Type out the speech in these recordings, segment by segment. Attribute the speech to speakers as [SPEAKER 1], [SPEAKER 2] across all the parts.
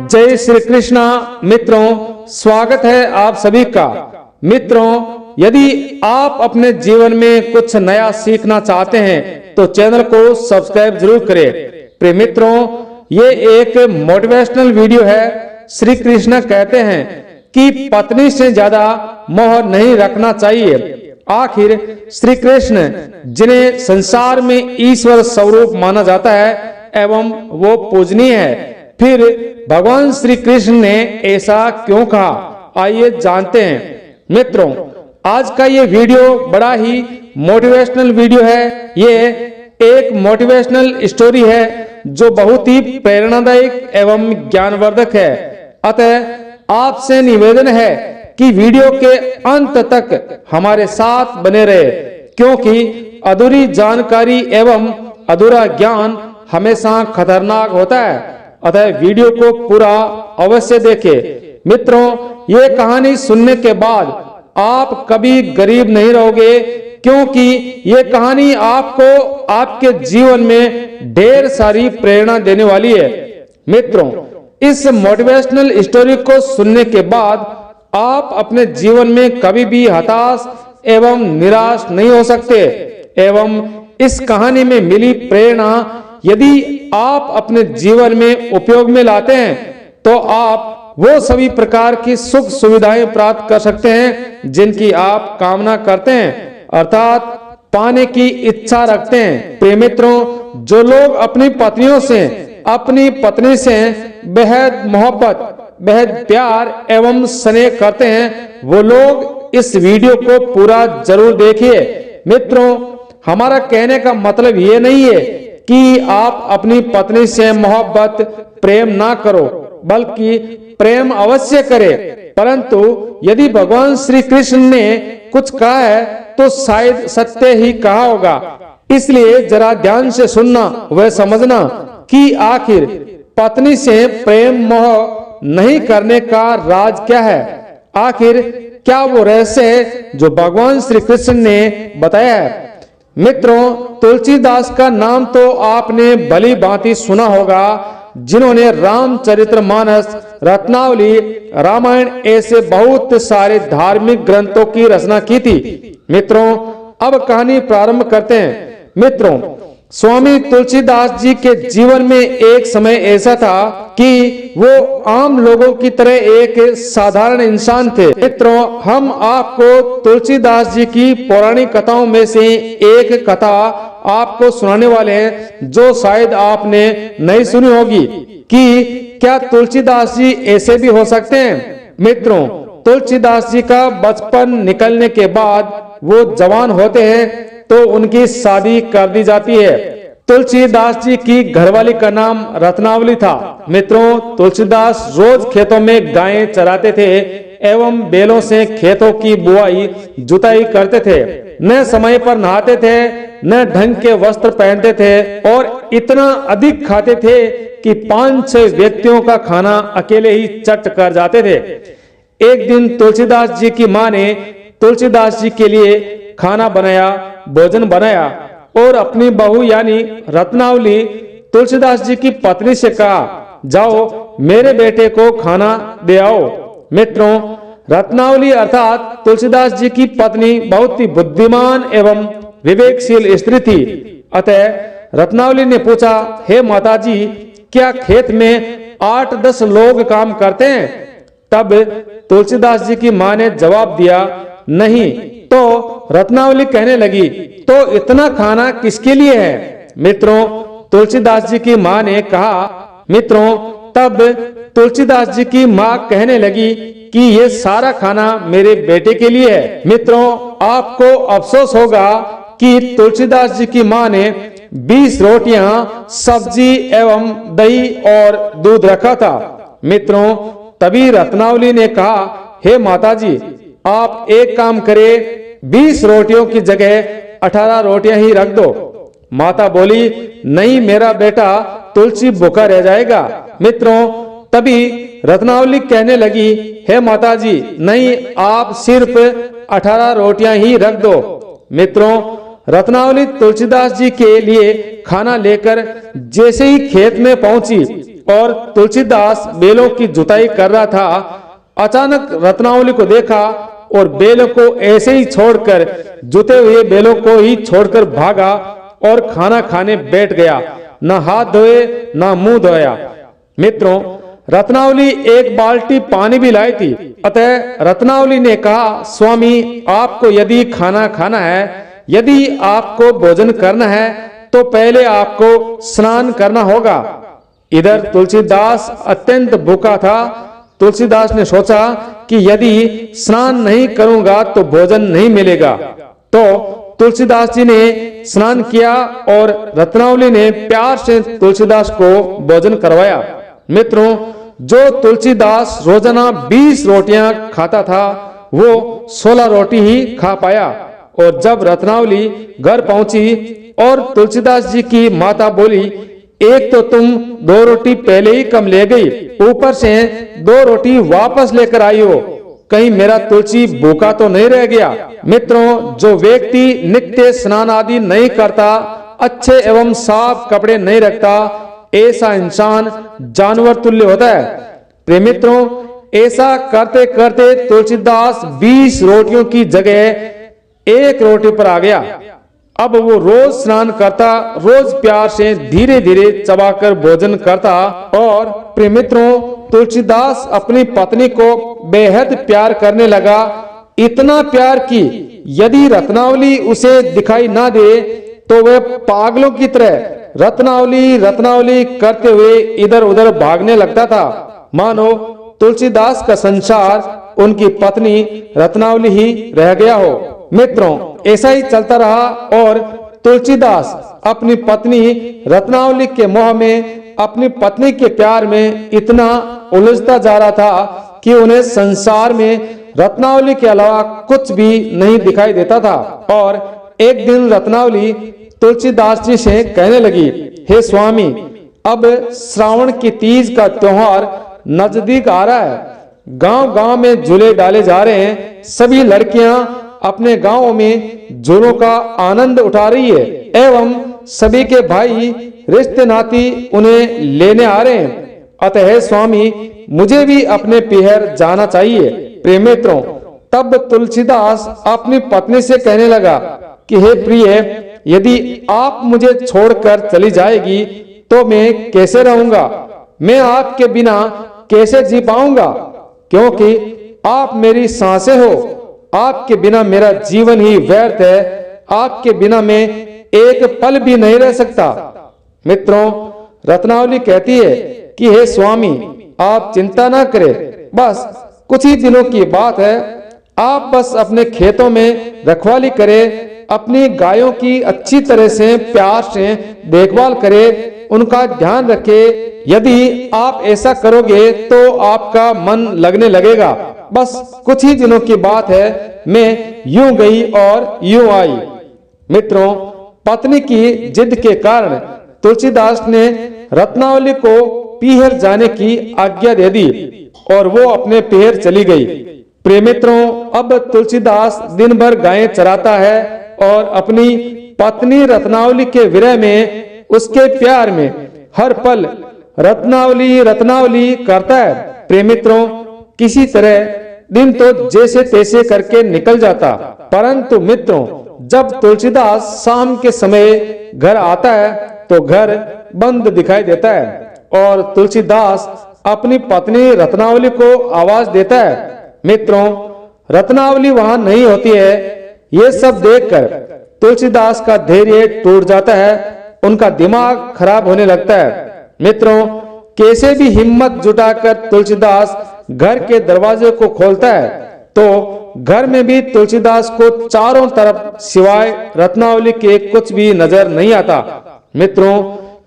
[SPEAKER 1] जय श्री कृष्णा। मित्रों, स्वागत है आप सभी का। मित्रों, यदि आप अपने जीवन में कुछ नया सीखना चाहते हैं तो चैनल को सब्सक्राइब जरूर करें। प्रिय मित्रों, ये एक मोटिवेशनल वीडियो है। श्री कृष्ण कहते हैं कि पत्नी से ज्यादा मोह नहीं रखना चाहिए। आखिर श्री कृष्ण, जिन्हें संसार में ईश्वर स्वरूप माना जाता है एवं वो पूजनीय है, फिर भगवान श्री कृष्ण ने ऐसा क्यों कहा, आइए जानते हैं। मित्रों, आज का ये वीडियो बड़ा ही मोटिवेशनल वीडियो है। ये एक मोटिवेशनल स्टोरी है जो बहुत ही प्रेरणादायक एवं ज्ञानवर्धक है। अतः आपसे निवेदन है कि वीडियो के अंत तक हमारे साथ बने रहे, क्योंकि अधूरी जानकारी एवं अधूरा ज्ञान हमेशा खतरनाक होता है। अतः वीडियो को पूरा अवश्य देखें। मित्रों, ये कहानी सुनने के बाद आप कभी गरीब नहीं रहोगे, क्योंकि ये कहानी आपको आपके जीवन में ढेर सारी प्रेरणा देने वाली है। मित्रों, इस मोटिवेशनल स्टोरी को सुनने के बाद आप अपने जीवन में कभी भी हताश एवं निराश नहीं हो सकते। एवं इस कहानी में मिली प्रेरणा यदि आप अपने जीवन में उपयोग में लाते हैं तो आप वो सभी प्रकार की सुख सुविधाएं प्राप्त कर सकते हैं जिनकी आप कामना करते हैं, अर्थात पाने की इच्छा रखते हैं। प्रिय मित्रों, जो लोग अपनी पत्नियों से, अपनी पत्नी से बेहद मोहब्बत, बेहद प्यार एवं स्नेह करते हैं, वो लोग इस वीडियो को पूरा जरूर देखिए। मित्रों, हमारा कहने का मतलब ये नहीं है कि आप अपनी पत्नी से मोहब्बत, प्रेम ना करो, बल्कि प्रेम अवश्य करें। परंतु यदि भगवान श्री कृष्ण ने कुछ कहा है तो शायद सत्य ही कहा होगा। इसलिए जरा ध्यान से सुनना व समझना कि आखिर पत्नी से प्रेम मोह नहीं करने का राज क्या है। आखिर क्या वो रहस्य है जो भगवान श्री कृष्ण ने बताया है। मित्रों, तुलसीदास का नाम तो आपने भली भांति सुना होगा, जिन्होंने रामचरितमानस, रत्नावली, रामायण ऐसे बहुत सारे धार्मिक ग्रंथों की रचना की थी। मित्रों, अब कहानी प्रारंभ करते हैं। मित्रों, स्वामी तुलसीदास जी के जीवन में एक समय ऐसा था कि वो आम लोगों की तरह एक साधारण इंसान थे। मित्रों, हम आपको तुलसीदास जी की पौराणिक कथाओं में से एक कथा आपको सुनाने वाले हैं जो शायद आपने नहीं सुनी होगी कि क्या तुलसीदास जी ऐसे भी हो सकते हैं। मित्रों, तुलसीदास जी का बचपन निकलने के बाद वो जवान होते हैं तो उनकी शादी कर दी जाती है। तुलसीदास जी की घरवाली का नाम रत्नावली था। मित्रों, तुलसीदास रोज खेतों में गायें चराते थे एवं बैलों से खेतों की बुआई जुताई करते थे। न समय पर नहाते थे, न ढंग के वस्त्र पहनते थे और इतना अधिक खाते थे कि 5-6 व्यक्तियों का खाना अकेले ही चट कर जाते थे। एक दिन तुलसीदास जी की माँ ने तुलसीदास जी के लिए खाना बनाया, भोजन बनाया और अपनी बहू यानी रत्नावली, तुलसीदास जी की पत्नी से कहा, जाओ मेरे बेटे को खाना दे आओ। मित्रों, रत्नावली अर्थात तुलसीदास जी की पत्नी बहुत ही बुद्धिमान एवं विवेकशील स्त्री थी। अतः रत्नावली ने पूछा, हे माताजी, क्या खेत में 8-10 लोग काम करते हैं? तब तुलसीदास जी की माँ ने जवाब दिया, नहीं। तो रत्नावली कहने लगी, तो इतना खाना किसके लिए है? मित्रों, तुलसीदास जी की माँ ने कहा। मित्रों, तब तुलसीदास जी की माँ कहने लगी कि ये सारा खाना मेरे बेटे के लिए है। मित्रों, आपको अफसोस होगा कि तुलसीदास जी की माँ ने 20 रोटियां, सब्जी एवं दही और दूध रखा था। मित्रों, तभी रत्नावली ने कहा, हे माताजी, आप एक काम करें, 20 रोटियों की जगह 18 रोटियां ही रख दो। माता बोली, नहीं, मेरा बेटा तुलसी भूखा रह जाएगा। मित्रों, तभी रत्नावली कहने लगी, हे माताजी, नहीं, आप सिर्फ 18 रोटियां ही रख दो। मित्रों, रत्नावली तुलसीदास जी के लिए खाना लेकर जैसे ही खेत में पहुंची, और तुलसीदास बेलों की जुताई कर रहा था। अचानक रत्नावली को देखा और बेलों को ऐसे ही छोड़कर जुते हुए बेलों को ही छोड़कर भागा और खाना खाने बैठ गया। न हाथ धोए न मुंह धोया। मित्रों, रत्नावली एक बाल्टी पानी भी लाई थी। अतः रत्नावली ने कहा, स्वामी, आपको यदि खाना खाना है, यदि आपको भोजन करना है, तो पहले आपको स्नान करना होगा। इधर तुलसीदास अत्यंत भूखा था। तुलसीदास ने सोचा कि यदि स्नान नहीं करूंगा तो भोजन नहीं मिलेगा। तो तुलसीदास जी ने स्नान किया और रत्नावली ने प्यार से तुलसीदास को भोजन करवाया। मित्रों, जो तुलसीदास रोजाना 20 रोटियां खाता था, वो 16 रोटी ही खा पाया। और जब रत्नावली घर पहुंची और तुलसीदास जी की माता बोली, एक तो तुम 2 रोटी पहले ही कम ले गई, ऊपर से 2 रोटी वापस लेकर आई हो, कहीं मेरा तुलसी भूखा तो नहीं रह गया। मित्रों, जो व्यक्ति नित्य स्नान आदि नहीं करता, अच्छे एवं साफ कपड़े नहीं रखता, ऐसा इंसान जानवर तुल्य होता है। प्रिय मित्रों, ऐसा करते करते तुलसीदास 20 रोटियों की जगह 1 रोटी पर आ गया। अब वो रोज स्नान करता, रोज प्यार से धीरे धीरे चबाकर भोजन करता। और प्रिय मित्रों, तुलसीदास अपनी पत्नी को बेहद प्यार करने लगा। इतना प्यार कि यदि रत्नावली उसे दिखाई ना दे तो वह पागलों की तरह रत्नावली रत्नावली करते हुए इधर उधर भागने लगता था, मानो तुलसीदास का संसार उनकी पत्नी रत्नावली ही रह गया हो। मित्रों, ऐसा ही चलता रहा और तुलसीदास अपनी पत्नी रत्नावली के मोह में, अपनी पत्नी के प्यार में इतना उलझता जा रहा था कि उन्हें संसार में रत्नावली के अलावा कुछ भी नहीं दिखाई देता था। और एक दिन रत्नावली तुलसीदास जी से कहने लगी, हे स्वामी, अब श्रावण की तीज का त्योहार नजदीक आ रहा है। गांव गांव में झूले डाले जा रहे हैं। सभी लड़कियां अपने गांवों में झूलों का आनंद उठा रही है एवं सभी के भाई रिश्ते नाती उन्हें लेने आ रहे हैं। अतः हे स्वामी, मुझे भी अपने पीहर जाना चाहिए। प्रिय मित्रों, तब तुलसीदास अपनी पत्नी से कहने लगा कि हे प्रिय, यदि आप मुझे छोड़कर चली जाएगी तो मैं कैसे रहूंगा? मैं आपके बिना कैसे जी पाऊंगा? क्योंकि आप मेरी सांसें हो। आपके बिना मेरा जीवन ही व्यर्थ है। आपके बिना मैं एक पल भी नहीं रह सकता। मित्रों, रत्नावली कहती है कि हे स्वामी, आप चिंता ना करें, बस कुछ ही दिनों की बात है। आप बस अपने खेतों में रखवाली करें, अपनी गायों की अच्छी तरह से प्यार से देखभाल करें, उनका ध्यान रखें। यदि आप ऐसा करोगे तो आपका मन लगने लगेगा। बस कुछ ही दिनों की बात है। मैं यूं गई और यूं आई। मित्रों, पत्नी की जिद के कारण तुलसीदास ने रत्नावली को पीहर जाने की आज्ञा दे दी और वो अपने पीहर चली गई। प्रिय मित्रों, अब तुलसीदास दिन भर गायें चराता है और अपनी पत्नी रत्नावली के विरह में, उसके प्यार में हर पल रत्नावली रत्नावली करता है। प्रिय मित्रों, किसी तरह दिन तो जैसे तैसे करके निकल जाता, परंतु मित्रों, जब तुलसीदास शाम के समय घर आता है तो घर बंद दिखाई देता है और तुलसीदास अपनी पत्नी रत्नावली को आवाज देता है। मित्रों, रत्नावली वहां नहीं होती है। ये सब देखकर तुलसीदास का धैर्य टूट जाता है, उनका दिमाग खराब होने लगता है। मित्रों, कैसे भी हिम्मत जुटाकर तुलसीदास घर के दरवाजे को खोलता है तो घर में भी तुलसीदास को चारों तरफ सिवाय रत्नावली के कुछ भी नजर नहीं आता। मित्रों,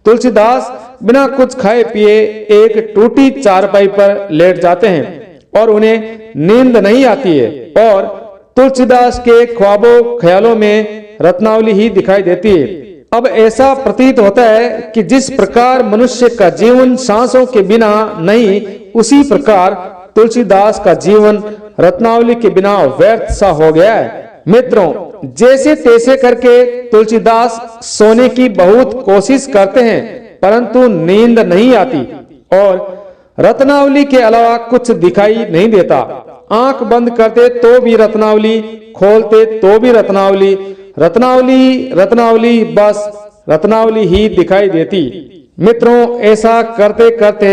[SPEAKER 1] तुलसीदास बिना कुछ खाए पिए एक टूटी चारपाई पर लेट जाते हैं और उन्हें नींद नहीं आती है और तुलसीदास के ख्वाबों ख्यालों में रत्नावली ही दिखाई देती है। अब ऐसा प्रतीत होता है कि जिस प्रकार मनुष्य का जीवन सांसों के बिना नहीं, उसी प्रकार तुलसीदास का जीवन रत्नावली के बिना व्यर्थ सा हो गया है। मित्रों, जैसे तैसे करके तुलसीदास सोने की बहुत कोशिश करते हैं, परंतु नींद नहीं आती और रत्नावली के अलावा कुछ दिखाई नहीं देता। आंख बंद करते तो भी रत्नावली, खोलते तो भी रत्नावली, रत्नावली रत्नावली, बस रत्नावली ही दिखाई देती। मित्रों, ऐसा करते करते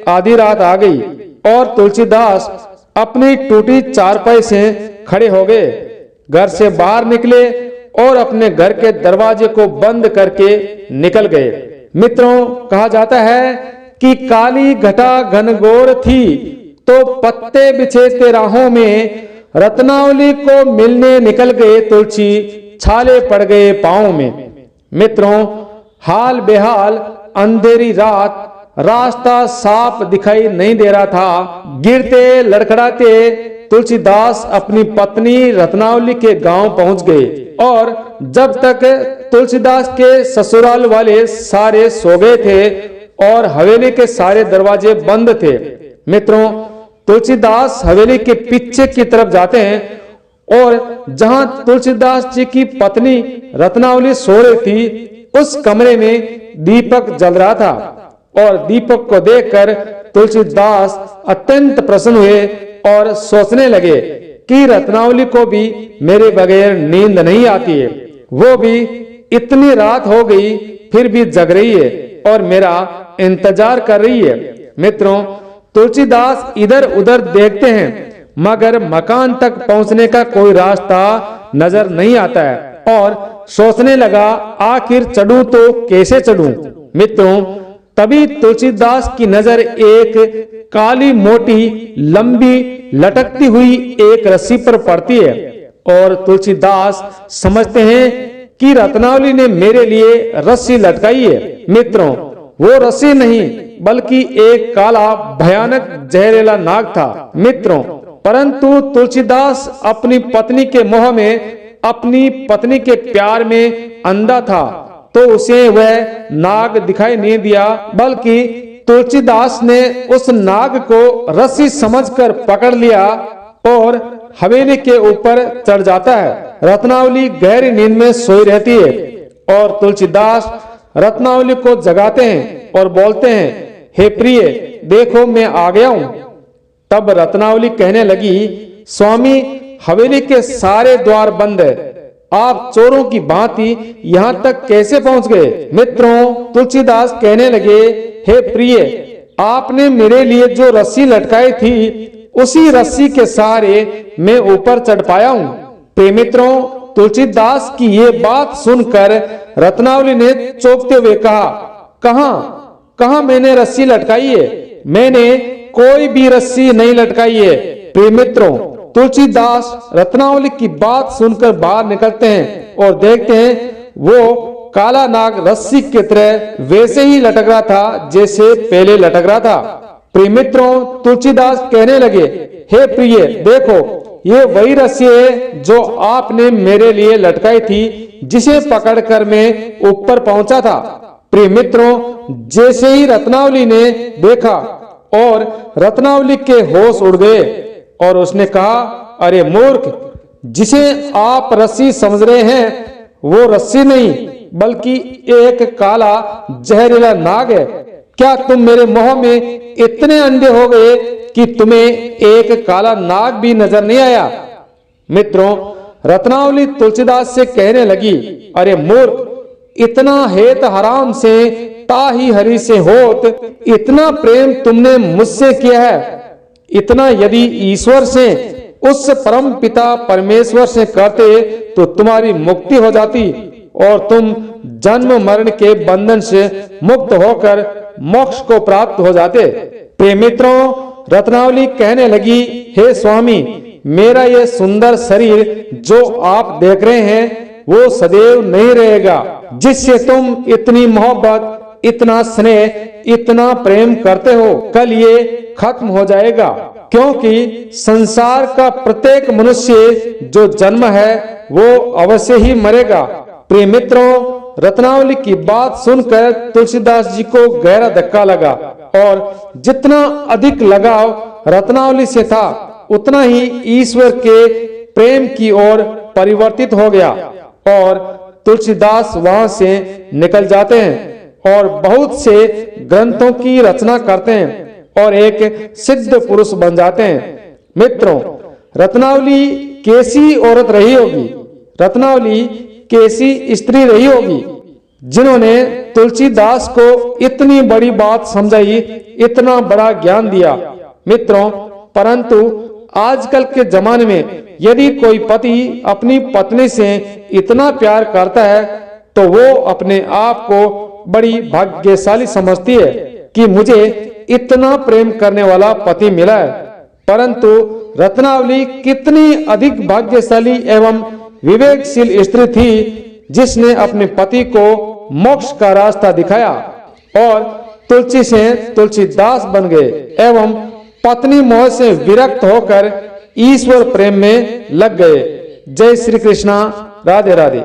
[SPEAKER 1] आधी रात आ गई और तुलसीदास अपनी टूटी चारपाई से खड़े हो गए, घर से बाहर निकले और अपने घर के दरवाजे को बंद करके निकल गए। मित्रों, कहा जाता है कि काली घटा घनघोर थी तो पत्ते बिछे थे राहों में, रत्नावली को मिलने निकल गए तुलसी, छाले पड़ गए पांव में। मित्रों, हाल बेहाल अंधेरी रात, रास्ता साफ दिखाई नहीं दे रहा था। गिरते लड़खड़ाते तुलसीदास अपनी पत्नी रत्नावली के गांव पहुंच गए और जब तक तुलसीदास के ससुराल वाले सारे सो गए थे और हवेली के सारे दरवाजे बंद थे। मित्रों, तुलसीदास हवेली के पीछे की तरफ जाते हैं और जहां तुलसीदास जी की पत्नी रत्नावली सो रही थी, उस कमरे में दीपक जल रहा था और दीपक को देखकर तुलसीदास अत्यंत प्रसन्न हुए और सोचने लगे कि रत्नावली को भी मेरे बगैर नींद नहीं आती है। वो भी इतनी रात हो गई फिर भी जग रही है और मेरा इंतजार कर रही है। मित्रों, तुलसीदास इधर उधर देखते हैं मगर मकान तक पहुंचने का कोई रास्ता नजर नहीं आता है और सोचने लगा आखिर चढ़ूं तो कैसे चढ़ूं। मित्रों, तभी तुलसीदास की नजर एक काली मोटी लंबी लटकती हुई एक रस्सी पर पड़ती है और तुलसीदास समझते हैं कि रत्नावली ने मेरे लिए रस्सी लटकाई है। मित्रों, वो रस्सी नहीं बल्कि एक काला भयानक जहरीला नाग था। मित्रों, परंतु तुलसीदास अपनी पत्नी के मोह में, अपनी पत्नी के प्यार में अंधा था तो उसे वह नाग दिखाई नहीं दिया, बल्कि तुलसीदास ने उस नाग को रस्सी समझकर पकड़ लिया और हवेली के ऊपर चढ़ जाता है। रत्नावली गहरी नींद में सोई रहती है और तुलसीदास रत्नावली को जगाते हैं और बोलते हैं, हे प्रिय, देखो मैं आ गया हूं। तब रत्नावली कहने लगी, स्वामी, हवेली के सारे द्वार बंद है, आप चोरों की भांति यहां तक कैसे पहुंच गए। मित्रों, तुलसीदास कहने लगे, हे प्रिय, आपने मेरे लिए जो रस्सी लटकाई थी उसी रस्सी के सहारे मैं ऊपर चढ़ पाया हूं। प्रिय मित्रों, तुलसीदास की ये बात सुनकर रत्नावली ने चौंकते हुए कहा, कहां मैंने रस्सी लटकाई है? मैंने कोई भी रस्सी नहीं लटकाई है। प्रिय मित्रों, तुलसीदास रत्नावली की बात सुनकर बाहर निकलते हैं और देखते हैं वो काला नाग रस्सी की तरह वैसे ही लटक रहा था जैसे पहले लटक रहा था। प्रिय मित्रों, तुलसीदास कहने लगे, हे प्रिय, देखो ये वही रस्सी है जो आपने मेरे लिए लटकाई थी, जिसे पकड़कर मैं ऊपर पहुंचा था। प्रिय मित्रों, जैसे ही रत्नावली ने देखा और रत्नावली के होश उड़ गए और उसने कहा, अरे मूर्ख, जिसे आप रस्सी समझ रहे हैं वो रस्सी नहीं बल्कि एक काला जहरीला नाग है। क्या तुम मेरे मोह में इतने अंधे हो गए कि तुम्हें एक काला नाग भी नजर नहीं आया? मित्रों, रत्नावली तुलसीदास से कहने लगी, अरे मूर्ख, इतना हेत हराम से ताही हरि से होत, इतना प्रेम तुमने मुझसे किया है, इतना यदि ईश्वर से, उस परम पिता परमेश्वर से करते तो तुम्हारी मुक्ति हो जाती और तुम जन्म मरण के बंधन से मुक्त होकर मोक्ष को प्राप्त हो जाते। प्रिय मित्रों, रत्नावली कहने लगी, हे स्वामी, मेरा ये सुंदर शरीर जो आप देख रहे हैं वो सदैव नहीं रहेगा। जिससे तुम इतनी मोहब्बत, इतना स्नेह, इतना प्रेम करते हो, कल ये खत्म हो जाएगा, क्योंकि संसार का प्रत्येक मनुष्य जो जन्म है वो अवश्य ही मरेगा। प्रिय मित्रों, रत्नावली की बात सुनकर तुलसीदास जी को गहरा धक्का लगा और जितना अधिक लगाव रत्नावली से था उतना ही ईश्वर के प्रेम की ओर परिवर्तित हो गया और तुलसीदास वहां से निकल जाते हैं। और बहुत से ग्रंथों की रचना करते हैं और एक सिद्ध पुरुष बन जाते हैं। मित्रों, रत्नावली कैसी औरत रही होगी, रत्नावली कैसी स्त्री रही होगी जिन्होंने तुलसीदास को इतनी बड़ी बात समझाई, इतना बड़ा ज्ञान दिया। मित्रों, परंतु आजकल के जमाने में यदि कोई पति अपनी पत्नी से इतना प्यार करता है तो वो अपने आप को बड़ी भाग्यशाली समझती है कि मुझे इतना प्रेम करने वाला पति मिला है। परंतु रत्नावली कितनी अधिक भाग्यशाली एवं विवेकशील स्त्री थी जिसने अपने पति को मोक्ष का रास्ता दिखाया और तुलसी से तुलसीदास बन गए एवं पत्नी मोह से विरक्त होकर ईश्वर प्रेम में लग गए। जय श्री कृष्णा, राधे राधे।